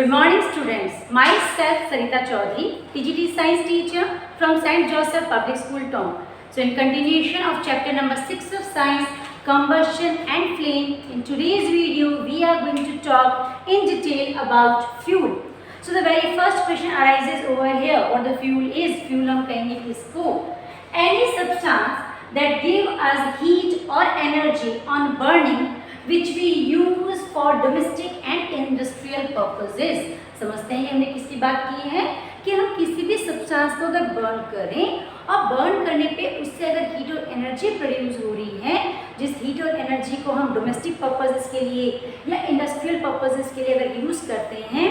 Good morning students. Myself Sarita Chaudhary, TGT Science teacher from St. Joseph Public School, Tom. So in continuation of chapter number 6 of science, combustion and flame, in today's video we are going to talk in detail about fuel. So the very first question arises over here, what the fuel is. Fuel हम कहेंगे किसको? Any substance that give us heat or energy on burning which we use for domestic and industrial purposes. समझते हैं हमने किसकी बात की है कि हम किसी भी सब्सटेंस को अगर बर्न करें और बर्न करने पे उससे अगर हीट और एनर्जी प्रोड्यूस हो रही है, जिस हीट और एनर्जी को हम डोमेस्टिक पर्पसेस के लिए या इंडस्ट्रियल पर्पसेस के लिए अगर यूज करते हैं,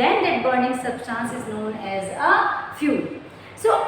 then that burning substance is known as a fuel. So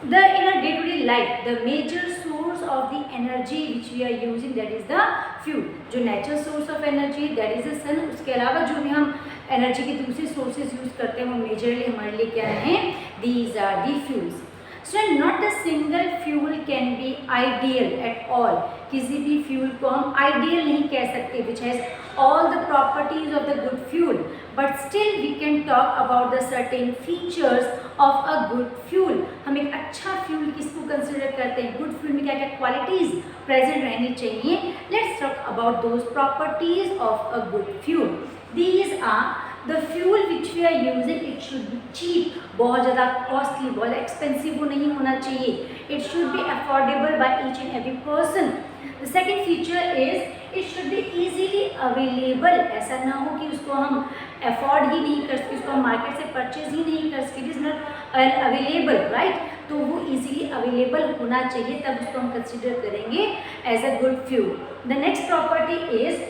in our day-to-day life, the major source of the energy which we are using, that is the fuel. जो natural source of energy, that is the sun. उसके अलावा जो भी हम energy के दूसरे sources use करते हैं वो मेजरली हमारे लिए क्या हैं? These are the fuels. So not a single fuel can be ideal at all. किसी भी फ्यूल को हम आइडियल नहीं कह सकते, which has all the properties of the good fuel, but still we can talk about the certain features of a good fuel. हम एक अच्छा फ्यूल किसको कंसिडर करते हैं? गुड फ्यूल में क्या क्या क्वालिटीज प्रेजेंट रहनी चाहिए? Let's talk about those properties of a good fuel. These are the fuel which we are using. It should be cheap, बहुत ज़्यादा costly, बहुत एक्सपेंसिव वो नहीं होना चाहिए. It should be affordable by each and every person. The second feature is it should be easily available. ऐसा ना हो कि उसको हम afford ही नहीं कर सके, उसको हम मार्केट से परचेज ही नहीं कर सके. It is not available, right? तो वो easily available होना चाहिए, तब उसको हम consider करेंगे as a good fuel. The next property is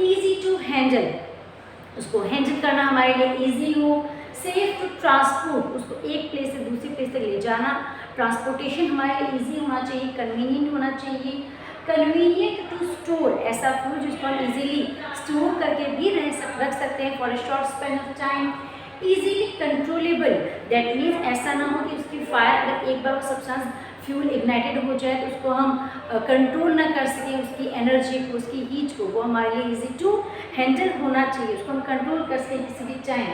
easy to handle. उसको हैंडल करना हमारे लिए ईजी हो. सेफ टू ट्रांसपोर्ट, उसको एक प्लेस से दूसरी प्लेस तक ले जाना, ट्रांसपोर्टेशन हमारे लिए ईजी होना चाहिए, कन्वीनियंट होना चाहिए. कन्वीनियंट टू स्टोर, ऐसा फूड जिसको हम इजीली स्टोर करके भी रख सकते हैं for a short span of time. Easily controllable, that means ऐसा ना हो कि उसकी फायर अगर एक बार वो सब्सटेंस फ्यूल इग्नाइटेड हो जाए तो उसको हम कंट्रोल ना कर सकें, उसकी एनर्जी को, उसकी हीट को. वो हमारे लिए इजी टू हैंडल होना चाहिए, उसको हम कंट्रोल कर सकें किसी भी time.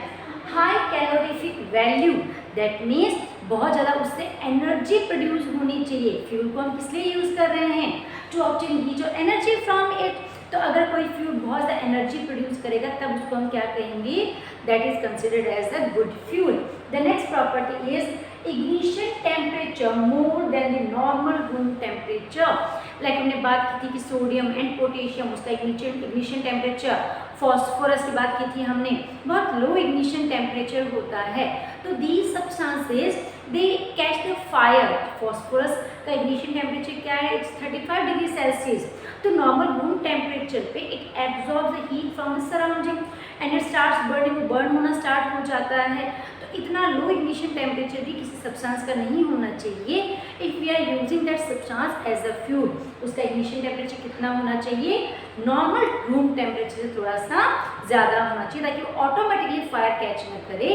High calorific value, that means बहुत ज़्यादा उससे एनर्जी प्रोड्यूस होनी चाहिए. फ्यूल को हम किस लिए यूज़ कर रहे हैं? टू ऑब्टेन हीट और एनर्जी फ्रॉम इट. तो अगर कोई फ्यूल बहुत ज़्यादा एनर्जी प्रोड्यूस करेगा तब उसको हम क्या कहेंगे? That is considered as a good fuel. The next property is ignition temperature more than the normal room temperature. Like हमने बात की थी कि सोडियम एंड पोटेशियम, उसका इग्निशन टेम्परेचर. फॉस्फोरस की बात की थी हमने, बहुत लो इग्निशन टेम्परेचर होता है. तो these substances they catch the fire. Phosphorus का इग्निशन टेम्परेचर क्या है? It's 35 degree Celsius. तो नॉर्मल रूम टेम्परेचर पे it absorb the heat from the surrounding and it starts burning. Burn होना स्टार्ट हो जाता है. तो इतना लो इग्निशन टेम्परेचर भी किसी सब्सटेंस का नहीं होना चाहिए. If we are using that substance as a fuel, उसका इग्निशन टेम्परेचर कितना होना चाहिए? नॉर्मल रूम टेम्परेचर से थोड़ा सा ज़्यादा होना चाहिए ताकि वो ऑटोमेटिकली फायर कैच न करे.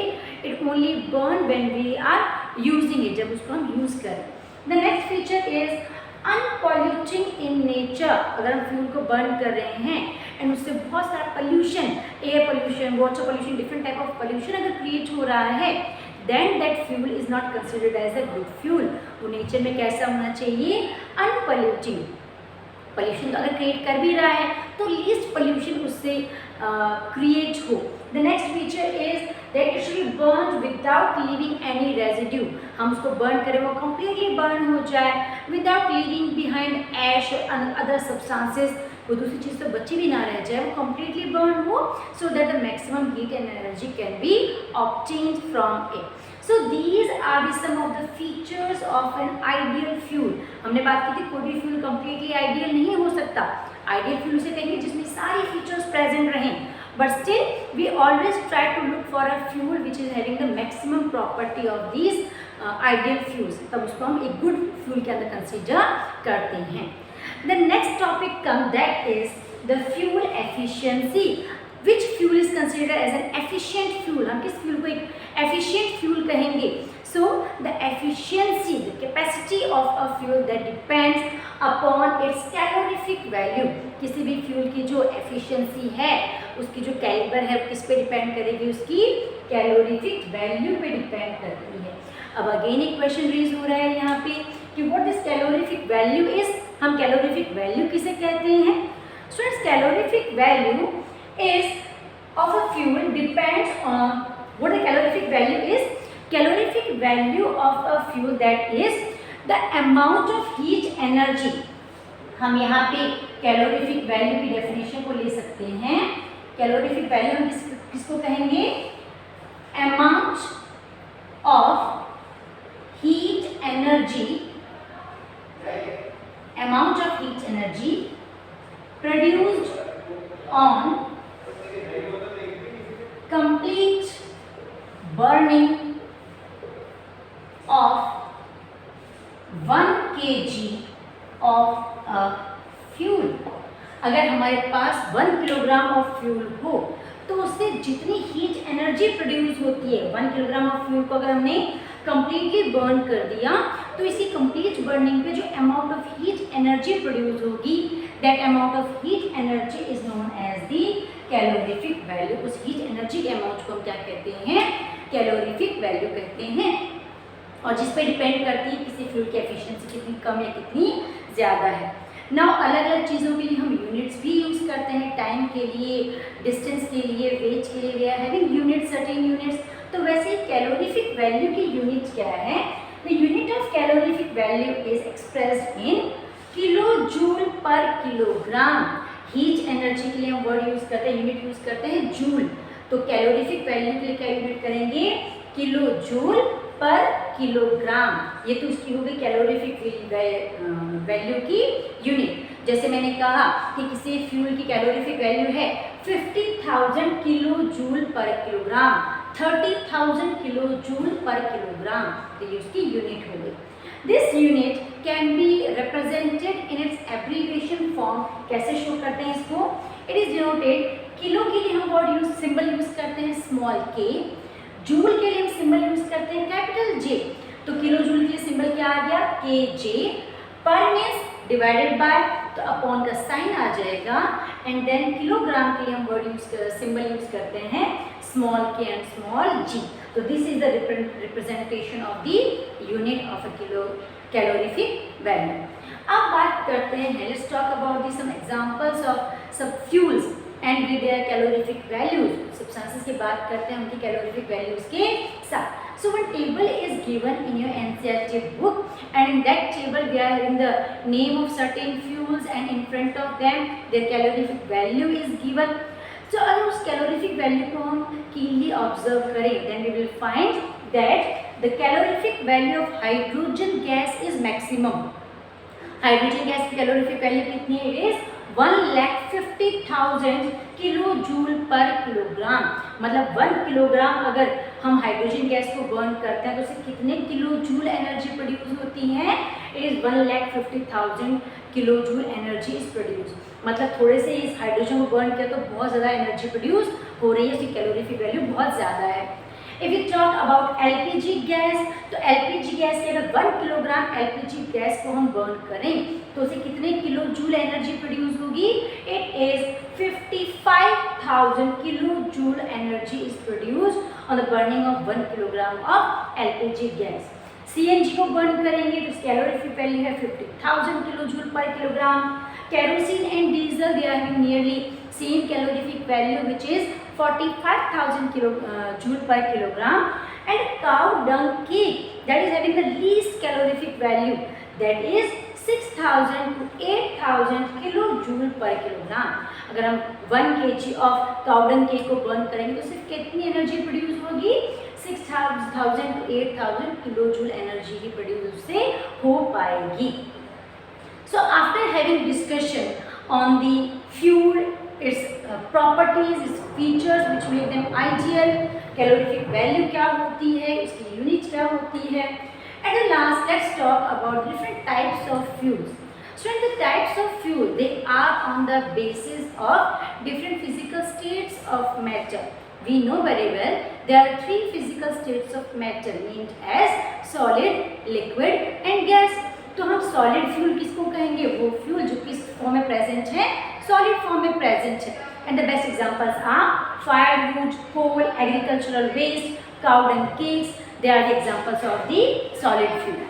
It only burn when we are using it, जब उसको हम यूज़ करें. The next feature is unpolluting in nature. अगर हम फ्यूल को बर्न कर रहे हैं एंड उससे बहुत सारा pollution, air pollution, water pollution, different type of pollution अगर क्रिएट हो रहा है, then that fuel is not considered as a good fuel. वो नेचर में कैसा होना चाहिए? अनपॉल्यूटिंग. पोल्यूशन तो अगर क्रिएट कर भी रहा है तो लीस्ट पोल्यूशन उससे क्रिएट हो. The next feature is that it should be burn without leaving any residue. हम उसको बर्न करें वो कम्प्लीटली बर्न हो जाए विदाउट लीविंग बिहाइंड एश और अदर सब्सटेंसेस. वो दूसरी चीज़ तो बची भी ना रह जाए, वो कम्प्लीटली बर्न हो, so that the maximum heat and energy can be obtained from it. So these are the some of the features of an ideal fuel. हमने बात की थी कोई भी फ्यूल कम्प्लीटली आइडियल नहीं हो सकता. आइडियल फ्यूल से कहेंगे जिसमें सारी फीचर्स प्रेजेंट रहें, but still we always try to look for a fuel which is having the maximum property of these ideal fuels. तब उसको हम एक गुड फ्यूल के अंदर कंसिडर करते हैं. The next topic come that is the fuel efficiency. Which fuel is considered as an efficient fuel? हम किस फ्यूल को एक एफिशिएंट फ्यूल कहेंगे? So the efficiency, the capacity of a fuel that depends upon its calorific value. किसी भी fuel की जो efficiency है, उसकी जो कैलिबर है, किस पे डिपेंड करेगी? उसकी कैलोरीफिक वैल्यू पे डिपेंड करती है। अब अगेन एक क्वेश्चन रेज हो रहा है यहाँ पे कि what is calorific value is, हम कैलोरीफिक वैल्यू किसे कहते हैं? Students, calorific value is of a fuel depends on what the calorific value is. Calorific value of a fuel, that is the amount of heat energy. हम यहाँ पे calorific value की definition को ले सकते हैं। कैलोरीफिक वैल्यू हम किसको कहेंगे? Amount of heat energy, amount of heat energy produced on complete burning of 1 kg of a fuel. अगर हमारे पास 1 किलोग्राम ऑफ फ्यूल हो तो उससे जितनी हीट एनर्जी प्रोड्यूस होती है, 1 किलोग्राम ऑफ फ्यूल को अगर हमने कंप्लीटली बर्न कर दिया तो इसी कंप्लीट बर्निंग पे जो amount of heat energy produce होगी, that amount of heat energy is known as the calorific value. उस हीट एनर्जी के अमाउंट को हम क्या कहते हैं? कैलोरीफिक वैल्यू कहते हैं। और जिस पे डिपेंड करती है किसी फ्यूल की एफिशिएंसी कितनी कम या कितनी ज़्यादा है। नाउ अलग अलग चीज़ों के लिए हम यूनिट्स भी यूज़ करते हैं, टाइम के लिए, डिस्टेंस के लिए, वेट के लिए, we are having units, certain units. तो वैसे कैलोरीफिक वैल्यू की यूनिट क्या है? The unit of calorific value is expressed in kilo joule per kilogram. Heat energy के लिए हम वर्ड यूज़ करते हैं, यूनिट यूज़ करते हैं जूल। तो कैलोरीफिक वैल्यू के लिए क्या यूनिट करेंगे? Kilo joule per kilogram. ये तो उसकी होगी कैलोरीफिक वैल्यू की यूनिट। जैसे मैंने कहा कि किसी फ्यूल की कैलोरीफिक वैल्यू है 50,000 kilo joule per kilogram, 30,000 kilo joule per kilogram, तो ये उसकी यूनिट हो गई। This unit can be represented in its abbreviation form. कैसे शो करते हैं इसको? इट इज डिनोटेड, किलो के लिए हम वर्ड यूज सिंबल यूज करते हैं स्मॉल के, जूल के लिए हम सिंबल यूज करते हैं कैपिटल जे। तो किलो जूल के लिए सिंबल क्या आ गया? K J. Per means divided by, तो अपॉन का साइन आ जाएगा। एंड देन किलोग्राम के लिए हम वर्ड यूज सिंबल यूज करते हैं स्मॉल के एंड स्मॉल जी। तो this is the representation of the unit of a kilo calorific value. अब बात करते हैं, let's talk about the some examples of sub fuels and with their calorific values. Substances की बात करते हैं उनकी कैलोरीफिक वैल्यूज के साथ। So one table is given in your NCERT book, and in that table we are having the name of certain fuels, and in front of them their calorific value is given. So अगर उस calorific value को हम keenly observe करें, then we will find that the calorific value of hydrogen gas is maximum. Hydrogen gas की calorific value कितनी है? It is 1,50,000 kilo joule per kilogram. मतलब 1 kilogram अगर हम हाइड्रोजन गैस को बर्न करते हैं तो उससे कितने किलो जूल एनर्जी प्रोड्यूस होती है? It is 1,50,000 kilo joule energy is produce. मतलब थोड़े से इस हाइड्रोजन को बर्न किया तो बहुत ज़्यादा एनर्जी प्रोड्यूस हो रही है, उसकी कैलोरीफिक वैल्यू बहुत ज़्यादा है। If you talk about LPG gas, तो एलपीजी गैस की अगर 1 किलोग्राम एलपीजी गैस को हम बर्न करें तो उसे कितने किलो जूल एनर्जी प्रोड्यूस होगी? It is 55,000 kilo joule energy is produce on the burning of 1 kilogram of LPG gas. CNG को बर्न करेंगे तो कैलोरीफिक वैल्यू है 50,000 kilo joule per kilogram. Kerosene and diesel they are having nearly same calorific value which is 45,000 kilo joule per kilogram. And cow dung cake that is having the least calorific value, that is 6,000 to 8,000 kilo joule per kilogram. अगर हम 1 kg of cow dung cake को burn करेंगे तो सिर्फ कितनी energy produce होगी? 6,000 to 8,000 kilo joule energy he produce उससे हो पाएगी। So after having discussion on the fuel, its properties, its features which make them ideal, calorific value क्या होती है, उसकी unit क्या होती है, at the last let's talk about different types of fuels. So the types of fuel, they are on the basis of different physical states of matter. We know very well there are three physical states of matter named as solid, liquid and gas. तो हम solid fuel किसको कहेंगे? वो fuel जो किस form में present है? Solid form में प्रेजेंट है. And the best examples are firewood, coal, agricultural waste, cow dung cakes. They are the examples of the solid fuel.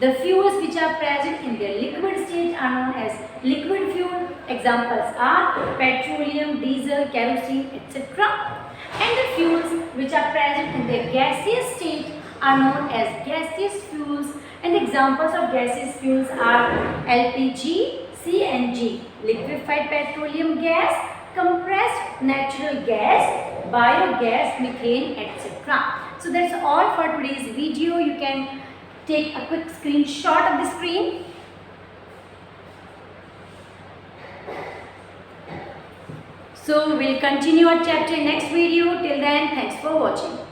The fuels which are present in their liquid state are known as liquid fuel. Examples are petroleum, diesel, kerosene, etc. And the fuels which are present in their gaseous state are known as gaseous fuels. And examples of gaseous fuels are LPG, CNG, liquefied petroleum gas, compressed natural gas, biogas, methane, etc. So that's all for today's video. You can take a quick screenshot of the screen. So we'll continue our chapter in next video. Till then, thanks for watching.